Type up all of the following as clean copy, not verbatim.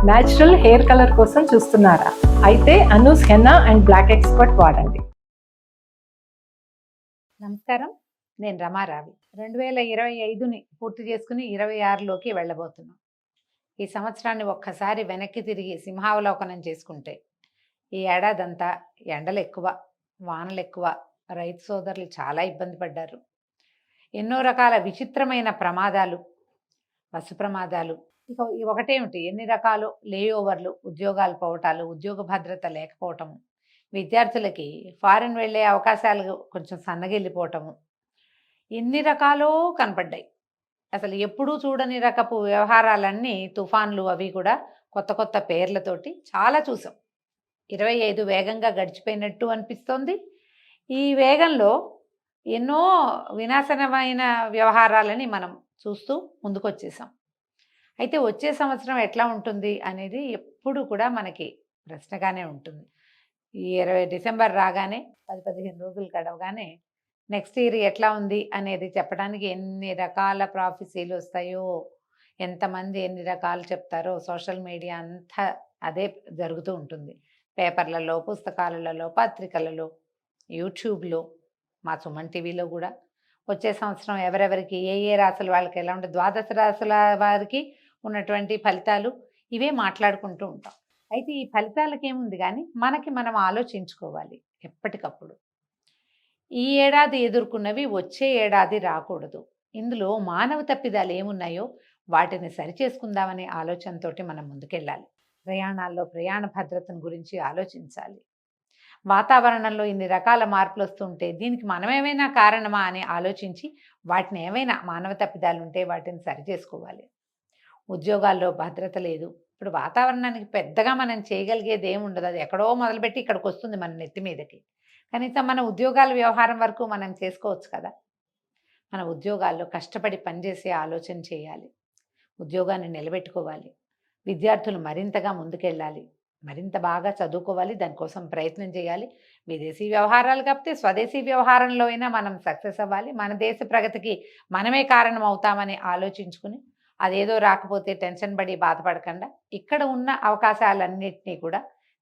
Natural hair colour కోసం చూస్తున్నారా? అయితే Anoos henna and black expert వాడండి. నమస్కారం, నేను రమారావి. 2025ని పూర్తి చేసుకుని 26లోకి వెళ్ళబోతున్నాం. ఈ సంవత్సరాన్ని ఒక్కసారి వెనక్కి తిరిగి సింహావలోకనం చేసుకుంటే ఈ ఏడాదంతా ఎండలు ఎక్కువ, వానలు ఎక్కువ, రైతు సోదరులు చాలా ఇబ్బంది పడ్డారు. ఎన్నో రకాల విచిత్రమైన ప్రమాదాలు, బస్సు ప్రమాదాలు, ఇక ఒకటేమిటి ఎన్ని రకాలు లేఓవర్లు, ఉద్యోగాలు పోవటాలు, ఉద్యోగ భద్రత లేకపోవటము, విద్యార్థులకి ఫారిన్ వెళ్ళే అవకాశాలు కొంచెం సన్నగిల్లిపోవటము, ఎన్ని రకాలో కనపడ్డాయి. అసలు ఎప్పుడూ చూడని రకపు వ్యవహారాలన్నీ, తుఫాన్లు అవి కూడా కొత్త కొత్త పేర్లతోటి చాలా చూసాం. 25 వేగంగా గడిచిపోయినట్టు అనిపిస్తోంది. ఈ వేగంలో ఎన్నో వినాశనమైన వ్యవహారాలని మనం చూస్తూ ముందుకొచ్చేసాం. అయితే వచ్చే సంవత్సరం ఎట్లా ఉంటుంది అనేది ఎప్పుడు కూడా మనకి ప్రశ్నగానే ఉంటుంది. ఈ 20 డిసెంబర్ రాగానే 10-15 రోజులు గడవగానే నెక్స్ట్ ఇయర్ ఎట్లా ఉంది అనేది చెప్పడానికి ఎన్ని రకాల ప్రాఫెసీలు వస్తాయో, ఎంతమంది ఎన్ని రకాలు చెప్తారో, సోషల్ మీడియా అంతా అదే జరుగుతూ ఉంటుంది. పేపర్లలో, పుస్తకాలలో, పత్రికలలో, యూట్యూబ్లో, మా సుమన్ టీవీలో కూడా వచ్చే సంవత్సరం ఎవరెవరికి ఏ రాశుల వాళ్ళకి ఎలా ఉంటుంది, ద్వాదశ రాశుల వారికి ఉన్నటువంటి ఫలితాలు ఇవే మాట్లాడుకుంటూ ఉంటాం. అయితే ఈ ఫలితాలకి ఏముంది కానీ మనకి మనం ఆలోచించుకోవాలి ఎప్పటికప్పుడు. ఈ ఏడాది ఎదుర్కొన్నవి వచ్చే ఏడాది రాకూడదు. ఇందులో మానవ తప్పిదాలు ఏమున్నాయో వాటిని సరిచేసుకుందామనే ఆలోచనతోటి మనం ముందుకెళ్ళాలి. ప్రయాణాల్లో ప్రయాణ భద్రతను గురించి ఆలోచించాలి. వాతావరణంలో ఇన్ని రకాల మార్పులు వస్తుంటే దీనికి మనమేమైనా కారణమా అని ఆలోచించి వాటిని ఏమైనా మానవ తప్పిదాలు ఉంటే వాటిని సరిచేసుకోవాలి. ఉద్యోగాల్లో భద్రత లేదు. ఇప్పుడు వాతావరణానికి పెద్దగా మనం చేయగలిగేది ఏముండదు. అది ఎక్కడో మొదలుపెట్టి ఇక్కడికి వస్తుంది మన నెత్తి మీదకి. కనీసం మన ఉద్యోగాల వ్యవహారం వరకు మనం చేసుకోవచ్చు కదా. మన ఉద్యోగాల్లో కష్టపడి పనిచేసే ఆలోచన చేయాలి. ఉద్యోగాన్ని నిలబెట్టుకోవాలి. విద్యార్థులు మరింతగా ముందుకెళ్ళాలి, మరింత బాగా చదువుకోవాలి, దానికోసం ప్రయత్నం చేయాలి. విదేశీ వ్యవహారాలు కాకపోతే స్వదేశీ వ్యవహారంలో అయినా మనం సక్సెస్ అవ్వాలి. మన దేశ ప్రగతికి మనమే కారణం అవుతామని ఆలోచించుకుని అదేదో రాకపోతే టెన్షన్ పడి బాధపడకుండా ఇక్కడ ఉన్న అవకాశాలన్నింటినీ కూడా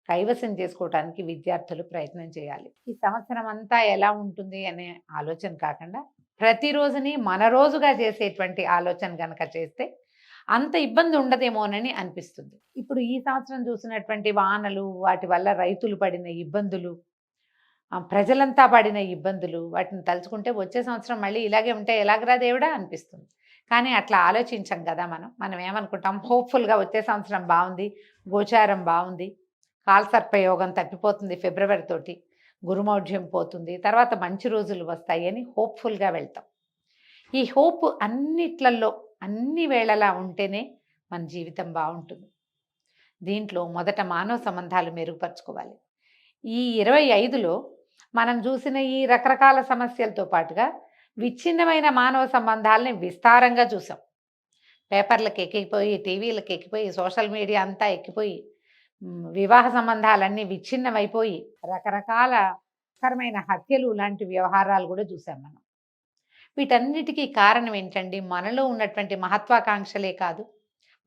కైవసం చేసుకోవడానికి విద్యార్థులు ప్రయత్నం చేయాలి. ఈ సంవత్సరం అంతా ఎలా ఉంటుంది అనే ఆలోచన కాకుండా ప్రతిరోజుని మన రోజుగా చేసేటువంటి ఆలోచన కనుక చేస్తే అంత ఇబ్బంది ఉండదేమోనని అనిపిస్తుంది. ఇప్పుడు ఈ సంవత్సరం చూసినటువంటి వానలు, వాటి వల్ల రైతులు పడిన ఇబ్బందులు, ప్రజలంతా పడిన ఇబ్బందులు, వాటిని తలుచుకుంటే వచ్చే సంవత్సరం మళ్ళీ ఇలాగే ఉంటే ఎలాగరా దేవుడా అనిపిస్తుంది. కానీ అట్లా ఆలోచించాం కదా. మనం ఏమనుకుంటాం, హోప్ఫుల్గా వచ్చే సంవత్సరం బాగుంది, గోచారం బాగుంది, కాలసర్పయోగం తప్పిపోతుంది ఫిబ్రవరి తోటి, గురుమౌఢ్యం పోతుంది, తర్వాత మంచి రోజులు వస్తాయి అని హోప్ఫుల్గా వెళ్తాం. ఈ హోప్ అన్నిట్లలో అన్ని వేళలా ఉంటేనే మన జీవితం బాగుంటుంది. దీంట్లో మొదట మానవ సంబంధాలు మెరుగుపరుచుకోవాలి. ఈ 25లో మనం చూసిన ఈ రకరకాల సమస్యలతో పాటుగా విచ్ఛిన్నమైన మానవ సంబంధాలని విస్తారంగా చూసాం. పేపర్లకు ఎక్కిపోయి, టీవీలకు ఎక్కిపోయి, సోషల్ మీడియా అంతా ఎక్కిపోయి, వివాహ సంబంధాలన్నీ విచ్ఛిన్నమైపోయి రకరకాల కరమైన హత్యలు లాంటి వ్యవహారాలు కూడా చూసాం మనం. వీటన్నిటికీ కారణం ఏంటండి? మనలో ఉన్నటువంటి మహత్వాకాంక్షలే కాదు.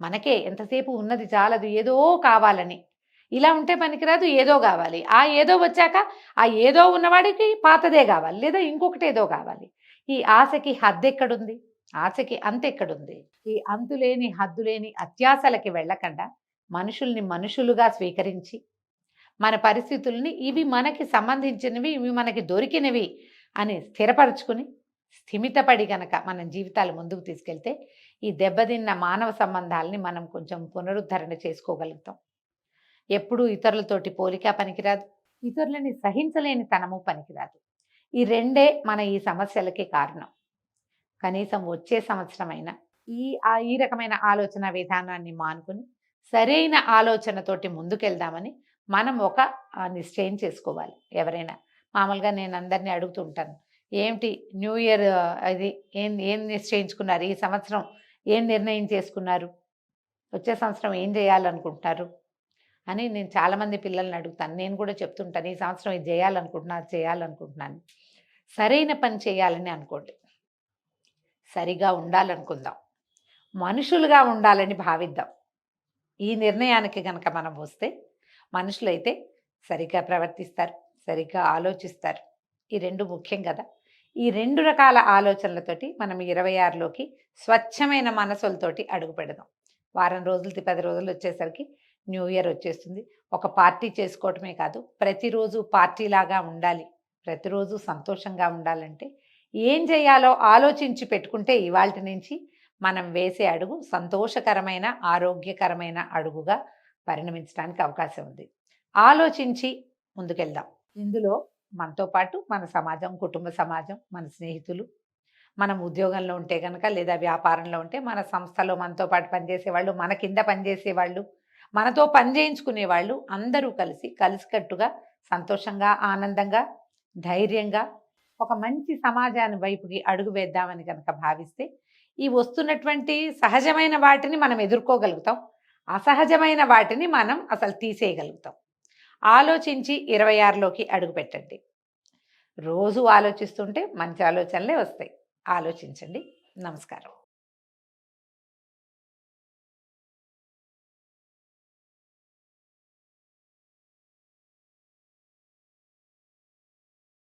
మనకే ఎంతసేపు ఉన్నది చాలదు, ఏదో కావాలని. ఇలా ఉంటే పనికిరాదు, ఏదో కావాలి. ఆ ఏదో వచ్చాక ఆ ఏదో ఉన్నవాడికి పాతదే కావాలి, లేదా ఇంకొకటి ఏదో కావాలి. ఈ ఆశకి హద్దెక్కడుంది? ఆశకి అంతెక్కడుంది? ఈ అంతులేని హద్దులేని అత్యాశలకి వెళ్ళకుండా మనుషుల్ని మనుషులుగా స్వీకరించి మన పరిస్థితుల్ని ఇవి మనకి సంబంధించినవి, ఇవి మనకి దొరికినవి అని స్థిరపరచుకుని స్థిమితపడి గనక మన జీవితాలు ముందుకు తీసుకెళ్తే ఈ దెబ్బతిన్న మానవ సంబంధాలని మనం కొంచెం పునరుద్ధరణ చేసుకోగలుగుతాం. ఎప్పుడూ ఇతరులతోటి పోలిక పనికిరాదు, ఇతరులని సహించలేని తనము పనికిరాదు. ఈ రెండే మన ఈ సమస్యలకి కారణం. కనీసం వచ్చే సంవత్సరమైనా ఈ రకమైన ఆలోచన విధానాన్ని మానుకుని సరైన ఆలోచనతోటి ముందుకెళ్దామని మనం ఒక నిశ్చయం చేసుకోవాలి. ఎవరైనా మామూలుగా నేను అందరినీ అడుగుతూ ఉంటాను, ఏమిటి న్యూ ఇయర్ అది ఏం నిశ్చయించుకున్నారు, ఈ సంవత్సరం ఏం నిర్ణయం చేసుకున్నారు, వచ్చే సంవత్సరం ఏం చేయాలనుకుంటున్నారు అని నేను చాలామంది పిల్లల్ని అడుగుతాను. నేను కూడా చెప్తుంటాను, ఈ సంవత్సరం ఇది చేయాలనుకుంటున్నాను. సరైన పని చేయాలని అనుకోండి, సరిగా ఉండాలనుకుందాం, మనుషులుగా ఉండాలని భావిద్దాం. ఈ నిర్ణయానికి గనక మనం వస్తే మనుషులైతే సరిగ్గా ప్రవర్తిస్తారు, సరిగ్గా ఆలోచిస్తారు. ఈ 2 ముఖ్యం కదా! ఈ 2 రకాల ఆలోచనలతోటి మనం 26లోకి స్వచ్ఛమైన మనసులతోటి అడుగు పెడదాం. వారం రోజులది 10 రోజులు వచ్చేసరికి న్యూ ఇయర్ వచ్చేస్తుంది. ఒక పార్టీ చేసుకోవటమే కాదు, ప్రతిరోజు పార్టీలాగా ఉండాలి, ప్రతిరోజు సంతోషంగా ఉండాలంటే ఏం చేయాలో ఆలోచించి పెట్టుకుంటే ఇవాల్టి నుంచి మనం వేసే అడుగు సంతోషకరమైన, ఆరోగ్యకరమైన అడుగుగా పరిణమించడానికి అవకాశం ఉంది. ఆలోచించి ముందుకెళ్దాం. ఇందులో మనతో పాటు మన సమాజం, కుటుంబ సమాజం, మన స్నేహితులు, మనం ఉద్యోగంలో ఉంటే కనుక లేదా వ్యాపారంలో ఉంటే మన సంస్థలో మనతో పాటు పనిచేసేవాళ్ళు, మన కింద పనిచేసేవాళ్ళు, మనతో పని చేయించుకునేవాళ్ళు అందరూ కలిసికట్టుగా సంతోషంగా, ఆనందంగా, ధైర్యంగా ఒక మంచి సమాజాన్ని వైపుకి అడుగు వేద్దామని కనుక భావిస్తే ఈ వస్తున్నటువంటి సహజమైన వాటిని మనం ఎదుర్కోగలుగుతాం, అసహజమైన వాటిని మనం అసలు తీసేయగలుగుతాం. ఆలోచించి 26లోకి అడుగు పెట్టండి. రోజు ఆలోచిస్తుంటే మంచి ఆలోచనలే వస్తాయి. ఆలోచించండి. నమస్కారం.